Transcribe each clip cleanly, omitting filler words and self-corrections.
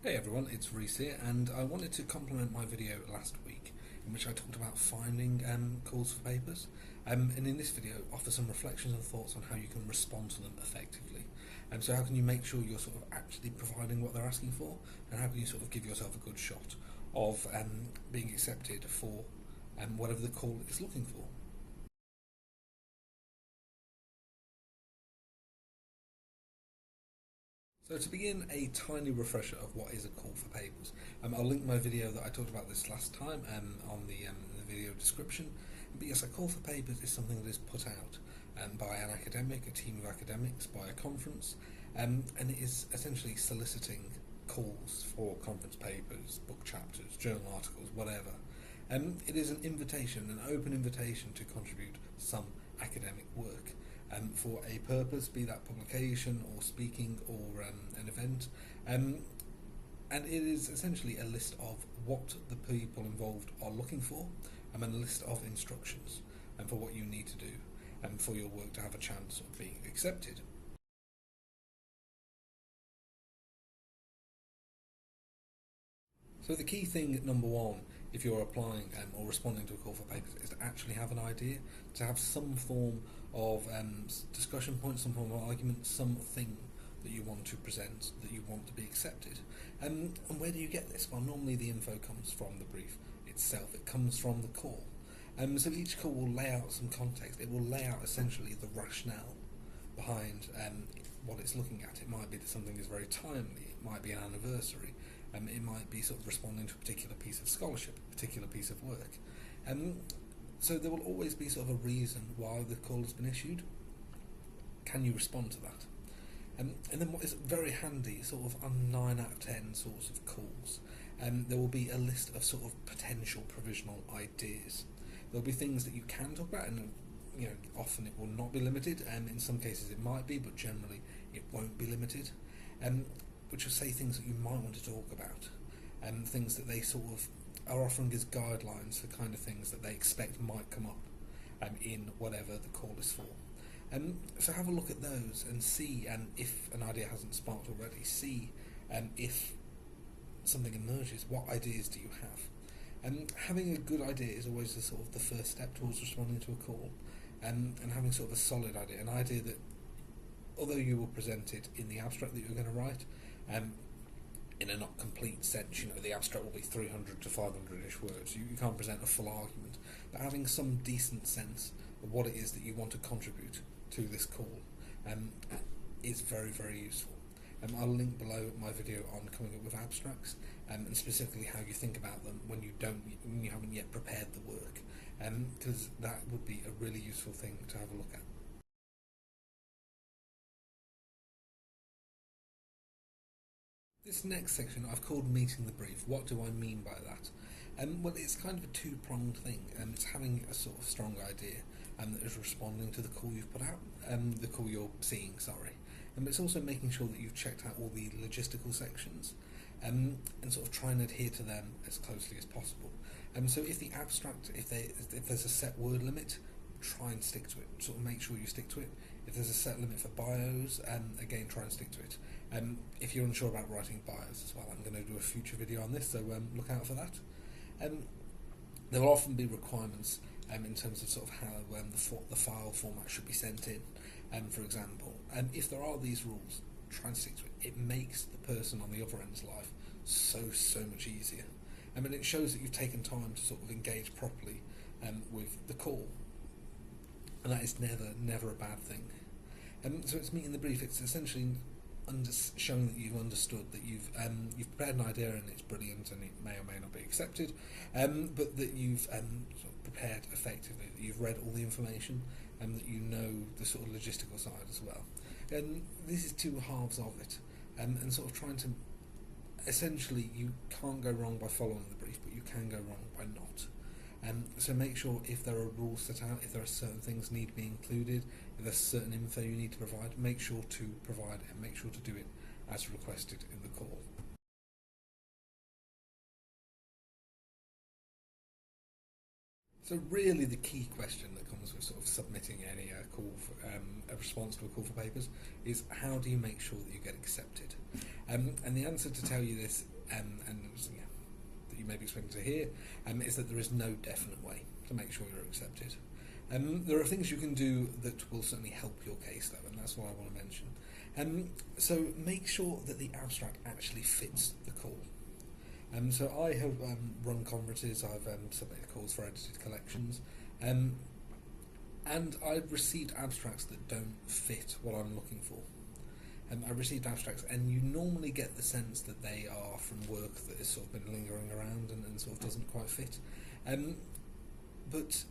Hey everyone, it's Reese here, and I wanted to complement my video last week in which I talked about finding calls for papers, and in this video offer some reflections and thoughts on how you can respond to them effectively. So how can you make sure you're sort of actually providing what they're asking for, and how can you sort of give yourself a good shot of being accepted for whatever the call is looking for. So to begin, a tiny refresher of what is a call for papers. I'll link my video that I talked about this last time on the video description. But yes, a call for papers is something that is put out by an academic, a team of academics, by a conference, and it is essentially soliciting calls for conference papers, book chapters, journal articles, whatever. It is an invitation, an open invitation to contribute some academic work for a purpose, be that publication or speaking or an event. And it is essentially a list of what the people involved are looking for and a list of instructions for what you need to do for your work to have a chance of being accepted. So the key thing, number one, if you're applying or responding to a call for papers, is to actually have an idea, to have some form of discussion point, some form of argument, something that you want to present, that you want to be accepted. And where do you get this? Well, normally the info comes from the brief itself. It comes from the call. So each call will lay out some context. It will lay out essentially the rationale behind what it's looking at. It might be that something is very timely. It might be an anniversary. It might be sort of responding to a particular piece of scholarship, a particular piece of work. So there will always be sort of a reason why the call has been issued. Can you respond to that? And then what is very handy, sort of on 9 out of 10 sorts of calls, there will be a list of sort of potential provisional ideas. There'll be things that you can talk about, and often it will not be limited. In some cases it might be, but generally it won't be limited. Which will say things that you might want to talk about, things that they sort of are offering as guidelines for kind of things that they expect might come up in whatever the call is for. So have a look at those and see, if an idea hasn't sparked already, see if something emerges. What ideas do you have? Having a good idea is always the sort of the first step towards responding to a call, and having sort of a solid idea, an idea that, although you will present it in the abstract that you're going to write, in a not complete sense, the abstract will be 300 to 500-ish words. You can't present a full argument, but having some decent sense of what it is that you want to contribute to this call is very, very useful. I'll link below my video on coming up with abstracts and specifically how you think about them when you haven't yet prepared the work, because that would be a really useful thing to have a look at. This next section I've called meeting the brief. What do I mean by that? Well, it's kind of a two-pronged thing. It's having a sort of strong idea that is responding to the call you've put out, the call you're seeing, sorry. But it's also making sure that you've checked out all the logistical sections and sort of try and adhere to them as closely as possible. So if the abstract, if there's a set word limit, try and stick to it. Sort of make sure you stick to it. If there's a set limit for bios, again, try and stick to it. If you're unsure about writing bios as well, I'm going to do a future video on this, so look out for that. There will often be requirements in terms of sort of how the file format should be sent in, for example. If there are these rules, try and stick to it. It makes the person on the other end's life so much easier. And it shows that you've taken time to sort of engage properly with the call, and that is never a bad thing. So it's meeting the brief. It's essentially showing that you've understood, that you've prepared an idea and it's brilliant and it may or may not be accepted, but that you've sort of prepared effectively, that you've read all the information and that you know the sort of logistical side as well. And this is two halves of it, and sort of trying to, essentially, you can't go wrong by following the brief, but you can go wrong by not. So make sure if there are rules set out, if there are certain things need to be included, if there's certain info you need to provide, make sure to provide it and make sure to do it as requested in the call. So really the key question that comes comes with sort of submitting any a response to a call for papers is how do you make sure that you get accepted? And the answer to tell you this, that you may be expecting to hear, is that there is no definite way to make sure you're accepted. There are things you can do that will certainly help your case, though, and that's what I want to mention. So make sure that the abstract actually fits the call. So I have run conferences, I've submitted calls for edited collections, and I've received abstracts that don't fit what I'm looking for. I've received abstracts, and you normally get the sense that they are from work that has sort of been lingering around and sort of doesn't quite fit. But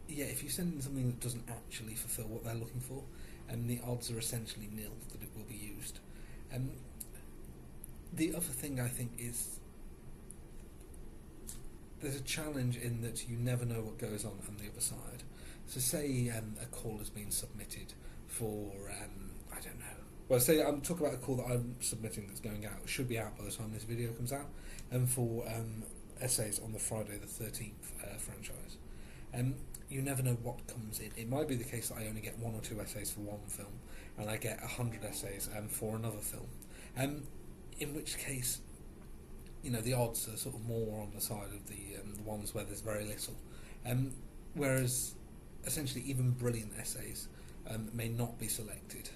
yeah, if you send in something that doesn't actually fulfil what they're looking for, the odds are essentially nil that it will be used. The other thing I think is there's a challenge in that you never know what goes on the other side. So say a call has been submitted for, I don't know. Well, say I'm talking about a call that I'm submitting that's going out. It should be out by the time this video comes out. And for essays on the Friday the 13th franchise. You never know what comes in. It might be the case that I only get 1 or 2 essays for one film, and I get 100 essays for another film. In which case, the odds are sort of more on the side of the ones where there's very little. Whereas, essentially, even brilliant essays may not be selected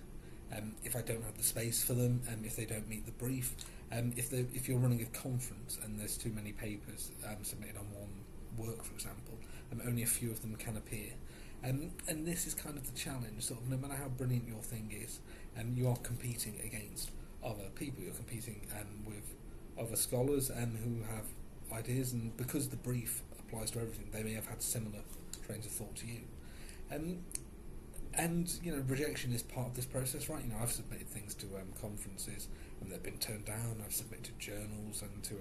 if I don't have the space for them, if they don't meet the brief, if you're running a conference and there's too many papers submitted on one work, for example, only a few of them can appear. And this is kind of the challenge, sort of no matter how brilliant your thing is, you are competing against other people. You're competing with other scholars who have ideas, and because the brief applies to everything, they may have had similar trains of thought to you. And rejection is part of this process, right? I've submitted things to conferences and they've been turned down. I've submitted journals and to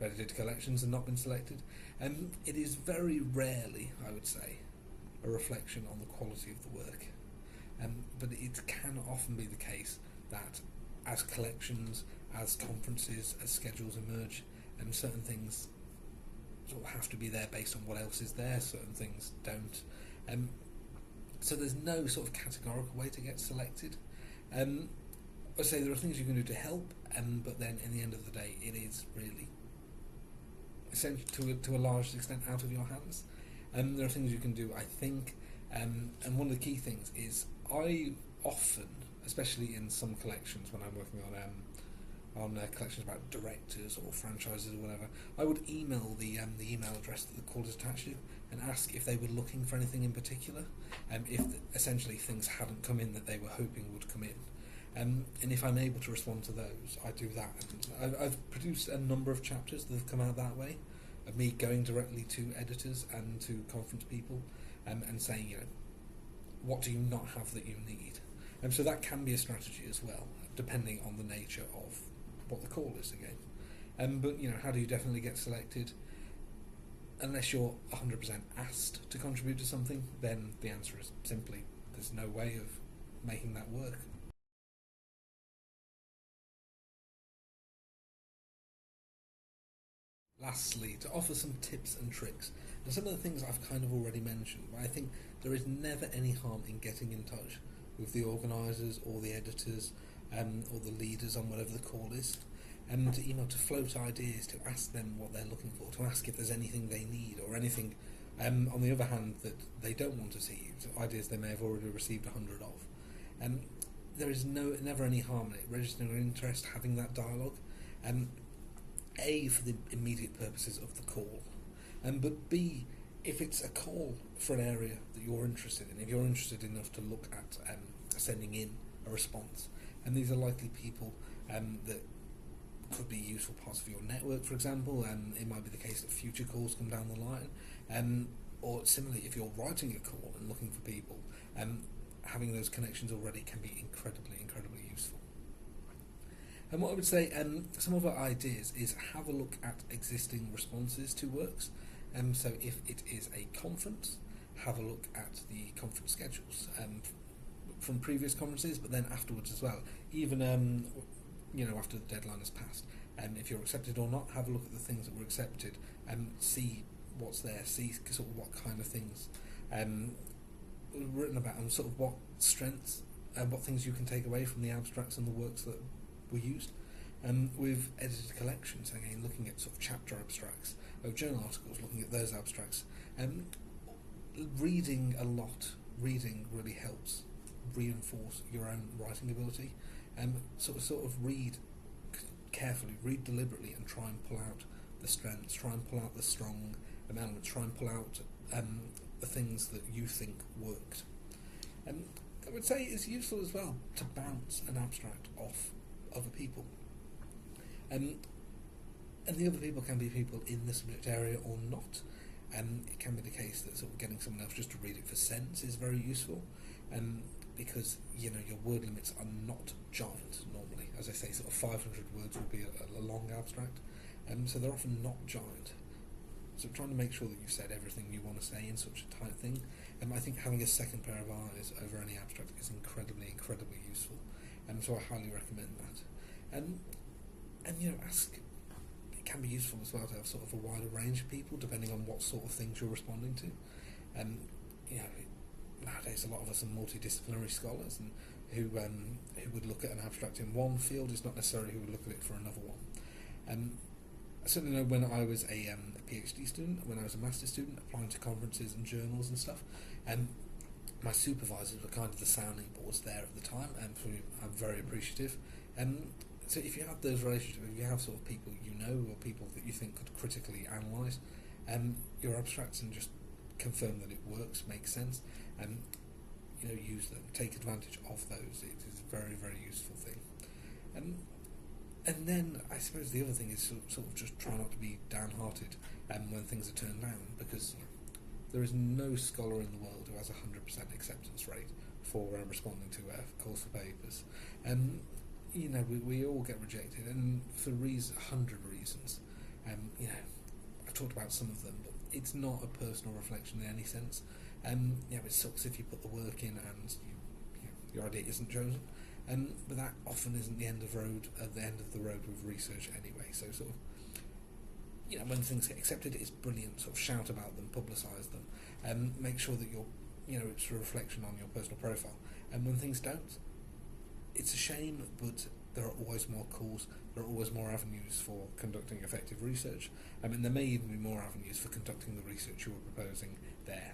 edited collections and not been selected. It is very rarely, I would say, a reflection on the quality of the work. But it can often be the case that as collections, as conferences, as schedules emerge, certain things sort of have to be there based on what else is there, certain things don't. So there's no sort of categorical way to get selected. I'd say there are things you can do to help, but then in the end of the day, it is really, essentially to a large extent, out of your hands. There are things you can do, I think, and one of the key things is I often, especially in some collections when I'm working on collections about directors or franchises or whatever, I would email the email address that the call is attached to and ask if they were looking for anything in particular, if essentially things hadn't come in that they were hoping would come in. And if I'm able to respond to those, I do that. And I've produced a number of chapters that have come out that way, of me going directly to editors and to conference people and saying, what do you not have that you need? So that can be a strategy as well, depending on the nature of what the call is again. But how do you definitely get selected? Unless you're 100% asked to contribute to something, then the answer is simply there's no way of making that work. Lastly, to offer some tips and tricks. And some of the things I've kind of already mentioned, but I think there is never any harm in getting in touch with the organisers or the editors or the leaders on whatever the call is, and to float ideas, to ask them what they're looking for, to ask if there's anything they need or anything, on the other hand, that they don't want to see, so ideas they may have already received 100 of. There is never any harm in it, registering an interest, having that dialogue, A, for the immediate purposes of the call, but B, if it's a call for an area that you're interested in, if you're interested enough to look at sending in a response, and these are likely people that could be useful parts of your network, for example, it might be the case that future calls come down the line, or similarly, if you're writing a call and looking for people, having those connections already can be incredibly useful. And what I would say, some of our ideas is have a look at existing responses to works. So if it is a conference, have a look at the conference schedules from previous conferences, but then afterwards as well. Even after the deadline has passed, if you're accepted or not, have a look at the things that were accepted and see what's there, see sort of what kind of things written about and sort of what strengths and what things you can take away from the abstracts and the works that were used. We've edited collections, again looking at sort of chapter abstracts of journal articles, looking at those abstracts. Reading a lot, reading really helps reinforce your own writing ability. Sort of read carefully, read deliberately, and try and pull out the strengths, try and pull out the strong elements, try and pull out the things that you think worked. I would say it's useful as well to bounce an abstract off other people. And the other people can be people in the subject area or not. It can be the case that sort of getting someone else just to read it for sense is very useful, because your word limits are not giant normally. As I say, sort of 500 words will be a long abstract, so they're often not giant. So trying to make sure that you've said everything you want to say in such a tight thing. I think having a second pair of eyes over any abstract is incredibly useful, so I highly recommend that. And ask. It can be useful as well to have sort of a wider range of people depending on what sort of things you're responding to. Nowadays a lot of us are multidisciplinary scholars, and who would look at an abstract in one field is not necessarily who would look at it for another one. I certainly know when I was a PhD student, when I was a master's student, applying to conferences and journals and stuff, my supervisors were kind of the sounding boards there at the time, and for whom I'm very appreciative. So if you have those relationships, if you have sort of people you know or people that you think could critically analyse your abstracts and just confirm that it works, makes sense, use them, take advantage of those. It is a very useful thing. And then I suppose the other thing is sort of just try not to be downhearted when things are turned down, because there is no scholar in the world who has a 100% acceptance rate for responding to calls for papers. We all get rejected, and for 100 reasons. I've talked about some of them, but it's not a personal reflection in any sense. It sucks if you put the work in and your idea isn't chosen. But that often isn't the end of the road with research anyway. So sort of, when things get accepted, it's brilliant. Sort of shout about them, publicise them, make sure that it's a reflection on your personal profile. And when things don't, it's a shame, but there are always more calls. There are always more avenues for conducting effective research. And there may even be more avenues for conducting the research you were proposing there.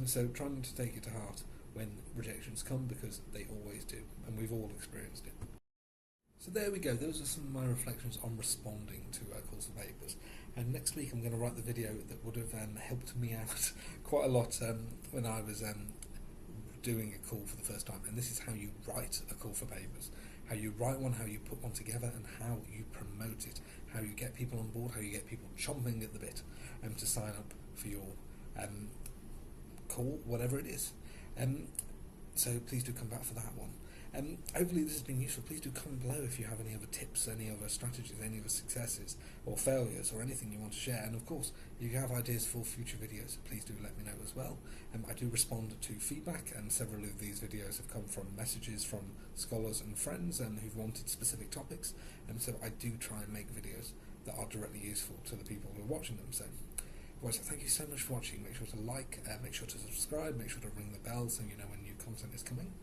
So trying to take it to heart when rejections come, because they always do, and we've all experienced it. So there we go, those are some of my reflections on responding to calls for papers. And next week I'm going to write the video that would have helped me out quite a lot when I was doing a call for the first time. And this is how you write a call for papers, how you write one, how you put one together, and how you promote it, how you get people on board, how you get people chomping at the bit to sign up for your call, whatever it is. So please do come back for that one. Hopefully this has been useful. Please do comment below if you have any other tips, any other strategies, any other successes or failures, or anything you want to share. And of course, if you have ideas for future videos, please do let me know as well. I do respond to feedback, and several of these videos have come from messages from scholars and friends who've wanted specific topics, and so I do try and make videos that are directly useful to the people who are watching them. So thank you so much for watching. Make sure to like, make sure to subscribe, make sure to ring the bell so you know when new content is coming.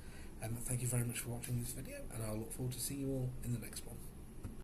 Thank you very much for watching this video, and I'll look forward to seeing you all in the next one.